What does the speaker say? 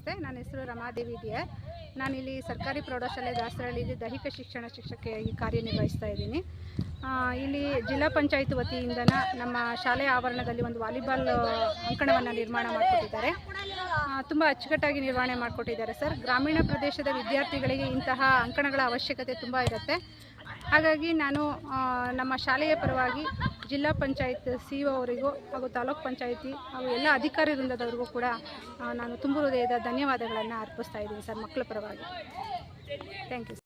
ನಮಸ್ತೆ. ನನ್ನ ಹೆಸರು ರಮಾದೇವಿ ಡಿಯರ್. ನಾನಿಲ್ಲಿ ಸರ್ಕಾರಿ ಪ್ರೌಢಶಾಲೆ ದಾಸರಹಳ್ಳಿಯಲ್ಲಿ ದೈಹಿಕ ಶಿಕ್ಷಣ ಶಿಕ್ಷಕಿಯಾಗಿ ಕಾರ್ಯನಿರ್ವಹಿಸ್ತಾ ಇದ್ದೀನಿ. ಇಲ್ಲಿ ಜಿಲ್ಲಾ ಪಂಚಾಯತ್ ವತಿಯಿಂದ ನಮ್ಮ ಶಾಲೆಯ ಆವರಣದಲ್ಲಿ ಒಂದು ವಾಲಿಬಾಲ್ ಅಂಕಣವನ್ನು ನಿರ್ಮಾಣ ಮಾಡಿಕೊಟ್ಟಿದ್ದಾರೆ. ತುಂಬ ಅಚ್ಚುಕಟ್ಟಾಗಿ ನಿರ್ವಹಣೆ ಮಾಡಿಕೊಟ್ಟಿದ್ದಾರೆ ಸರ್. ಗ್ರಾಮೀಣ ಪ್ರದೇಶದ ವಿದ್ಯಾರ್ಥಿಗಳಿಗೆ ಇಂತಹ ಅಂಕಣಗಳ ಅವಶ್ಯಕತೆ ತುಂಬ ಇರುತ್ತೆ. ಹಾಗಾಗಿ ನಾನು ನಮ್ಮ ಶಾಲೆಯ ಪರವಾಗಿ ಜಿಲ್ಲಾ ಪಂಚಾಯತ್ CO ಅವರಿಗೂ ಹಾಗೂ ತಾಲೂಕು ಪಂಚಾಯಿತಿ ಹಾಗೂ ಎಲ್ಲ ಅಧಿಕಾರಿ ವೃಂದದವರಿಗೂ ಕೂಡ ನಾನು ತುಂಬ ಹೃದಯದ ಧನ್ಯವಾದಗಳನ್ನು ಅರ್ಪಿಸ್ತಾ ಇದ್ದೀನಿ ಸರ್, ಮಕ್ಕಳ ಪರವಾಗಿ. Thank you.